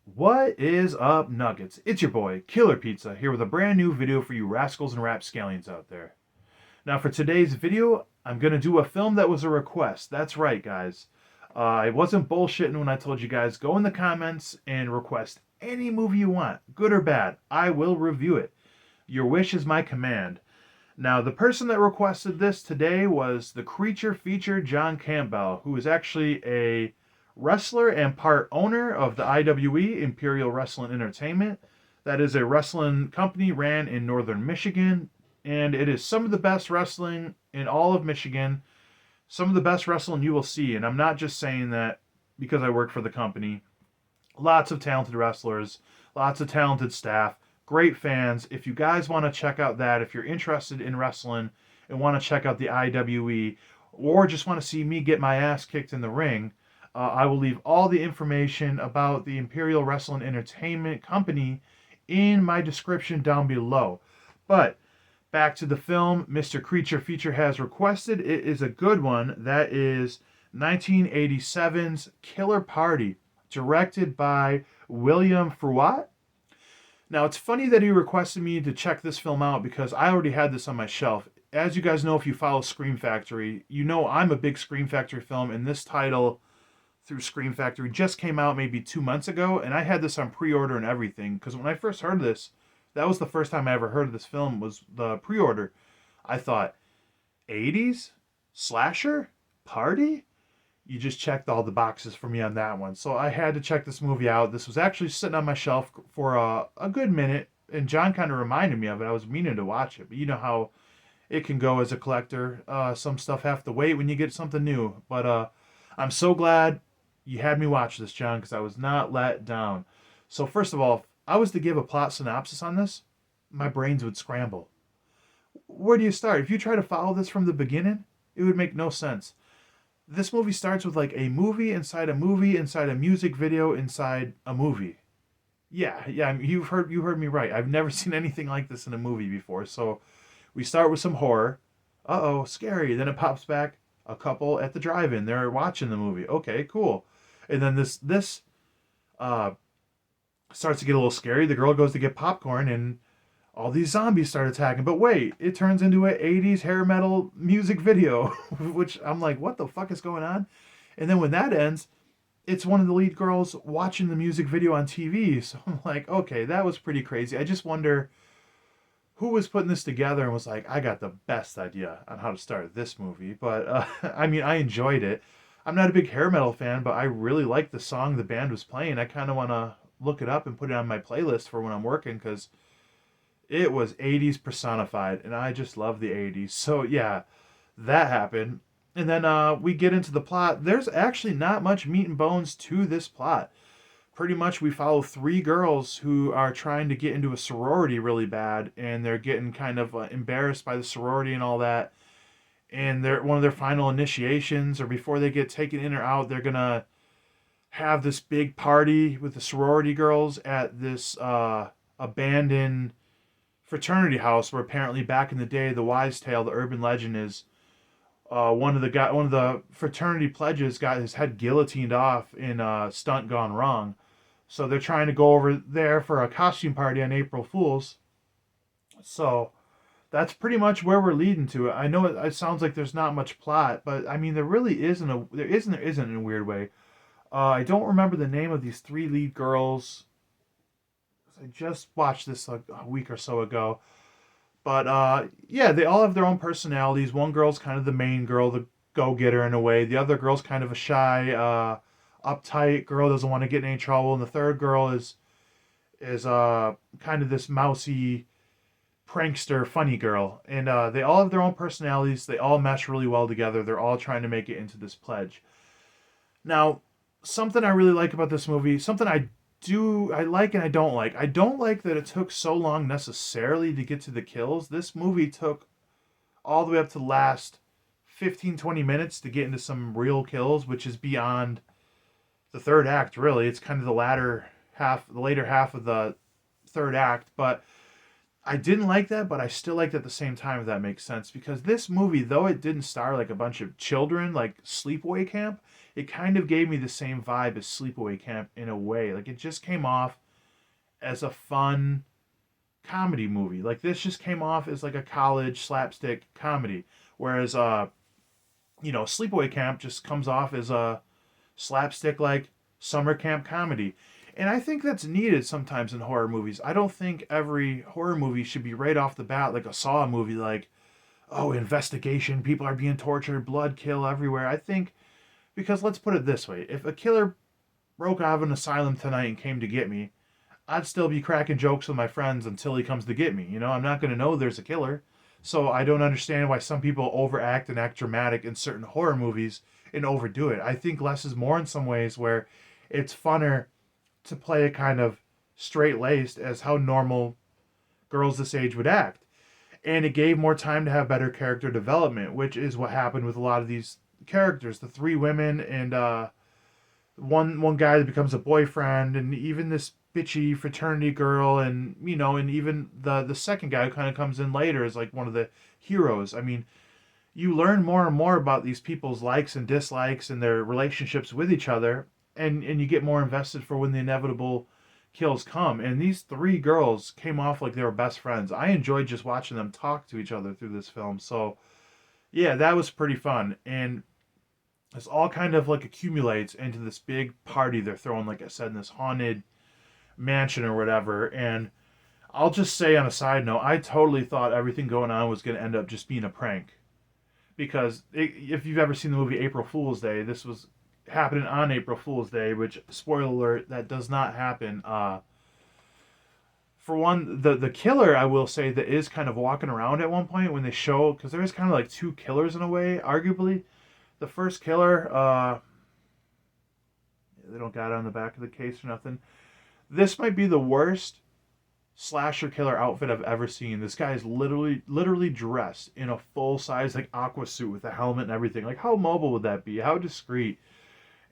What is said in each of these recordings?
What is up, Nuggets? It's your boy, Killer Pizza, here with a brand new video for you rascals and rapscallions out there. Now, for today's video, I'm going to do a film that was a request. That's right, guys. I wasn't bullshitting when I told you guys, go in the comments and request any movie you want, good or bad. I will review it. Your wish is my command. Now, the person that requested this today was the creature feature John Campbell, who is actually a wrestler and part owner of the IWE, Imperial Wrestling Entertainment. That is a wrestling company ran in northern Michigan, and it is some of the best wrestling in all of Michigan, some of the best wrestling you will see. And I'm not just saying that because I work for the company. Lots of talented wrestlers, lots of talented staff, great fans. If you guys want to check out that, if you're interested in wrestling and want to check out the IWE, or just want to see me get my ass kicked in the ring, I will leave all the information about the Imperial Wrestling Entertainment Company in my description down below. But back to the film, Mr. Creature Feature has requested. It is a good one. That is 1987's Killer Party, directed by William Fruet. Now, it's funny that he requested me to check this film out because I already had this on my shelf. As you guys know, if you follow Scream Factory, you know I'm a big Scream Factory film, and this title through Scream Factory just came out maybe 2 months ago, and I had this on pre-order and everything, because when I first heard of this, that was the first time I ever heard of this film, was the pre-order. I thought, 80s? Slasher? Party? You just checked all the boxes for me on that one. So I had to check this movie out. This was actually sitting on my shelf for a good minute, and John kind of reminded me of it. I was meaning to watch it, but you know how it can go as a collector. Some stuff have to wait when you get something new. But I'm so glad you had me watch this, John, because I was not let down. So first of all, if I was to give a plot synopsis on this, my brains would scramble. Where do you start? If you try to follow this from the beginning, it would make no sense. This movie starts with like a movie inside a movie inside a music video inside a movie. Yeah, you heard me right. I've never seen anything like this in a movie before. So we start with some horror. Uh-oh, scary. Then it pops back a couple at the drive-in. They're watching the movie. Okay, cool. And then this uh starts to get a little scary. The girl goes to get popcorn and all these zombies start attacking. But wait, it turns into an 80s hair metal music video, which I'm like, what the fuck is going on? And then when that ends, it's one of the lead girls watching the music video on TV. So I'm like, okay, that was pretty crazy. I just wonder who was putting this together and was like, I got the best idea on how to start this movie. But I mean, I enjoyed it. I'm not a big hair metal fan, but I really liked the song the band was playing. I kind of want to look it up and put it on my playlist for when I'm working because it was 80s personified, and I just love the 80s. So yeah, that happened. And then we get into the plot. There's actually not much meat and bones to this plot. Pretty much we follow three girls who are trying to get into a sorority really bad, and they're getting kind of embarrassed by the sorority and all that. And they're one of their final initiations, or before they get taken in or out, they're gonna have this big party with the sorority girls at this abandoned fraternity house, where apparently back in the day, the wise tale, the urban legend is one of the fraternity pledges got his head guillotined off in a stunt gone wrong. So they're trying to go over there for a costume party on April Fools. So that's pretty much where we're leading to. I know it sounds like there's not much plot, but I mean there really isn't there isn't in a weird way. I don't remember the name of these three lead girls. I just watched this like a week or so ago. But yeah, they all have their own personalities. One girl's kind of the main girl, the go-getter in a way. The other girl's kind of a shy, uptight girl, doesn't want to get in any trouble. And the third girl is kind of this mousy prankster, funny girl. And they all have their own personalities. They all mesh really well together. They're all trying to make it into this pledge. Now, something I really like about this movie, something I like and I don't like. I don't like that it took so long necessarily to get to the kills. This movie took all the way up to the last 15, 20 minutes to get into some real kills, which is beyond the third act, really. It's kind of the later half of the third act. But I didn't like that, but I still liked it at the same time, if that makes sense. Because this movie, though it didn't star like a bunch of children, like Sleepaway Camp, it kind of gave me the same vibe as Sleepaway Camp in a way. Like it just came off as a fun comedy movie. Like this just came off as like a college slapstick comedy. Whereas Sleepaway Camp just comes off as a slapstick like summer camp comedy. And I think that's needed sometimes in horror movies. I don't think every horror movie should be right off the bat like a Saw movie, like, oh, investigation, people are being tortured, blood kill everywhere. I think, because let's put it this way, if a killer broke out of an asylum tonight and came to get me, I'd still be cracking jokes with my friends until he comes to get me. I'm not going to know there's a killer. So I don't understand why some people overact and act dramatic in certain horror movies and overdo it. I think less is more in some ways, where it's funner to play a kind of straight laced as how normal girls this age would act. And it gave more time to have better character development, which is what happened with a lot of these characters. The three women and one guy that becomes a boyfriend, and even this bitchy fraternity girl, and even the second guy who kind of comes in later is like one of the heroes. I mean, you learn more and more about these people's likes and dislikes and their relationships with each other, and you get more invested for when the inevitable kills come. And these three girls came off like they were best friends. I enjoyed just watching them talk to each other through this film. So yeah, that was pretty fun. And this all kind of like accumulates into this big party they're throwing, like I said, in this haunted mansion or whatever. And I'll just say on a side note, I totally thought everything going on was going to end up just being a prank. Because if you've ever seen the movie April Fool's Day, this was happening on April Fool's Day, which, spoiler alert, that does not happen. For one, the killer, I will say, that is kind of walking around at one point when they show, because there is kind of like two killers in a way, arguably. The first killer, they don't got it on the back of the case or nothing. This might be the worst slasher killer outfit I've ever seen. This guy is literally dressed in a full size like aqua suit with a helmet and everything. Like, how mobile would that be? How discreet?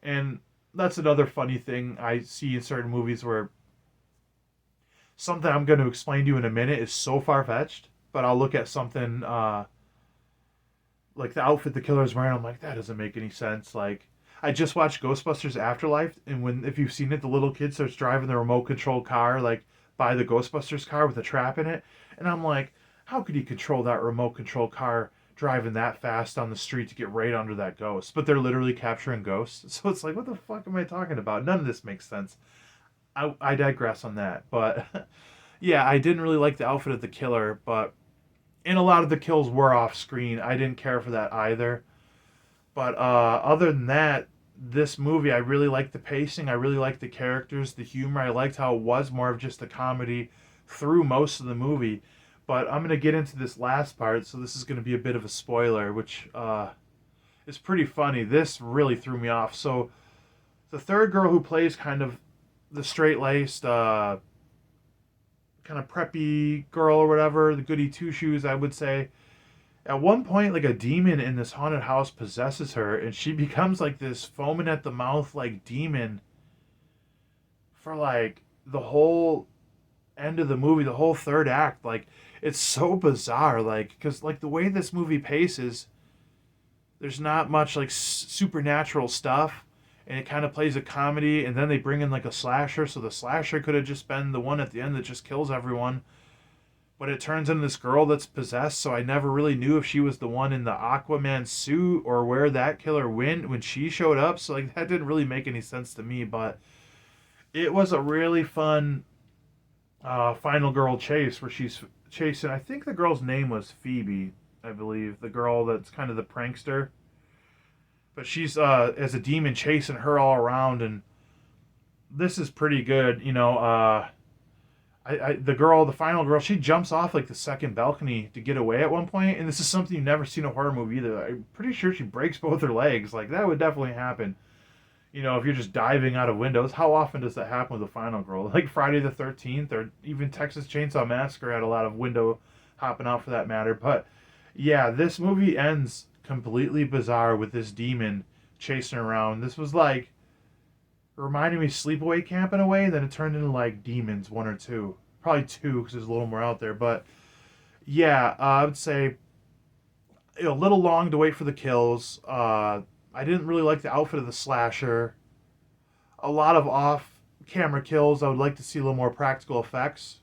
And that's another funny thing I see in certain movies, where something I'm going to explain to you in a minute is so far-fetched, but I'll look at something like the outfit the killer's wearing, I'm like, that doesn't make any sense. Like, I just watched Ghostbusters Afterlife, and if you've seen it, the little kid starts driving the remote control car, like, by the Ghostbusters car with a trap in it, and I'm like, how could he control that remote control car driving that fast on the street to get right under that ghost? But they're literally capturing ghosts, so it's like, what the fuck am I talking about? None of this makes sense. I digress on that, but yeah, I didn't really like the outfit of the killer, but and a lot of the kills were off screen. I didn't care for that either. But other than that, this movie, I really liked the pacing. I really liked the characters, the humor. I liked how it was more of just a comedy through most of the movie. But I'm going to get into this last part, so this is going to be a bit of a spoiler, which is pretty funny. This really threw me off. So the third girl who plays kind of the straight-laced, kind of preppy girl or whatever, the goody two-shoes, I would say, at one point, like, a demon in this haunted house possesses her, and she becomes like this foaming at the mouth like demon for like the whole end of the movie, the whole third act. Like, it's so bizarre, like, because like the way this movie paces, there's not much like supernatural stuff, and it kind of plays a comedy, and then they bring in like a slasher, so the slasher could have just been the one at the end that just kills everyone. But it turns into this girl that's possessed, so I never really knew if she was the one in the Aquaman suit or where that killer went when she showed up. So like that didn't really make any sense to me, but it was a really fun final girl chase where she's chasing, I think the girl's name was Phoebe, I believe, the girl that's kind of the prankster. But she's as a demon chasing her all around, and this is pretty good, the girl, the final girl, she jumps off like the second balcony to get away at one point, and this is something you've never seen in a horror movie either. I'm pretty sure she breaks both her legs. Like, that would definitely happen. If you're just diving out of windows. How often does that happen with the final girl? Like Friday the 13th, or even Texas Chainsaw Massacre had a lot of window hopping out for that matter. But yeah, this movie ends completely bizarre with this demon chasing around. This was like, reminded me of Sleepaway Camp in a way, then it turned into like Demons 1 or 2. Probably 2 because there's a little more out there. But yeah, I would say a little long to wait for the kills. I didn't really like the outfit of the slasher. A lot of off-camera kills. I would like to see a little more practical effects.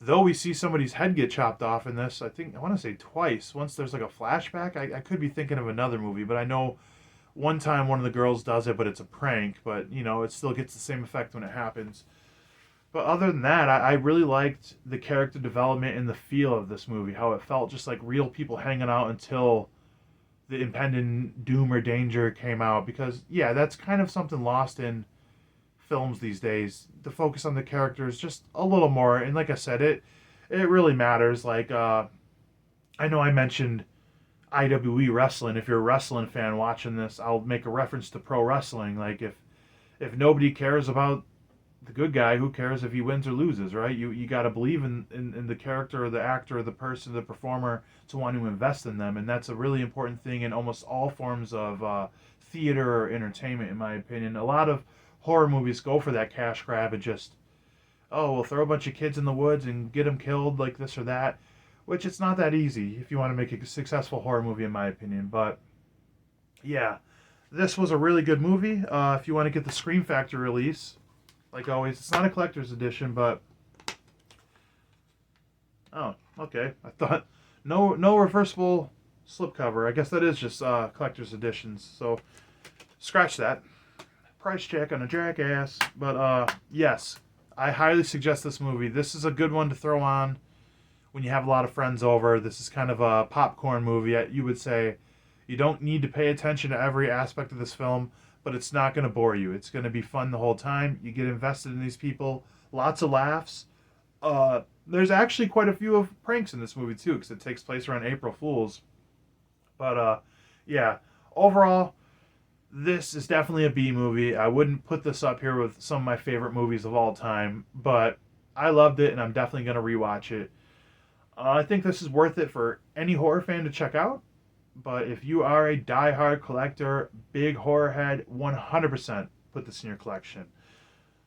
Though we see somebody's head get chopped off in this, I want to say twice. Once there's like a flashback. I could be thinking of another movie, but I know one time one of the girls does it, but it's a prank. But it still gets the same effect when it happens. But other than that, I really liked the character development and the feel of this movie. How it felt just like real people hanging out until the impending doom or danger came out. Because yeah, that's kind of something lost in films these days. The focus on the characters just a little more. And like I said, it really matters. Like I know I mentioned IWE wrestling. If you're a wrestling fan watching this, I'll make a reference to pro wrestling. Like if nobody cares about the good guy, who cares if he wins or loses, right? You got to believe in the character or the actor or the person, the performer, to want to invest in them. And that's a really important thing in almost all forms of theater or entertainment, in my opinion. A lot of horror movies go for that cash grab and just, oh, we'll throw a bunch of kids in the woods and get them killed like this or that, which it's not that easy if you want to make a successful horror movie, in my opinion. But yeah, this was a really good movie. If you want to get the Scream Factory release, like always, it's not a collector's edition, but oh, okay. I thought no reversible slipcover. I guess that is just collector's editions. So scratch that. Price check on a jackass. But yes, I highly suggest this movie. This is a good one to throw on when you have a lot of friends over. This is kind of a popcorn movie. You would say you don't need to pay attention to every aspect of this film, but it's not going to bore you. It's going to be fun the whole time. You get invested in these people. Lots of laughs. There's actually quite a few of pranks in this movie too, because it takes place around April Fools. But yeah, overall, this is definitely a B movie. I wouldn't put this up here with some of my favorite movies of all time, but I loved it, and I'm definitely going to rewatch it. I think this is worth it for any horror fan to check out. But if you are a die-hard collector, big horror head, 100% put this in your collection.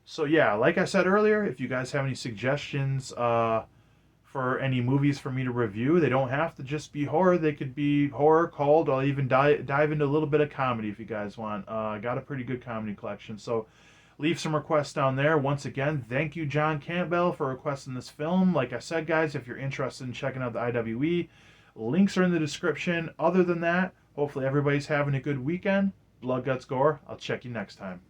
So yeah, like I said earlier, if you guys have any suggestions for any movies for me to review, they don't have to just be horror. They could be horror, cult. I'll even dive into a little bit of comedy if you guys want. I got a pretty good comedy collection. So leave some requests down there. Once again, thank you, John Campbell, for requesting this film. Like I said, guys, if you're interested in checking out the IWE, links are in the description. Other than that, hopefully everybody's having a good weekend. Blood, guts, gore. I'll check you next time.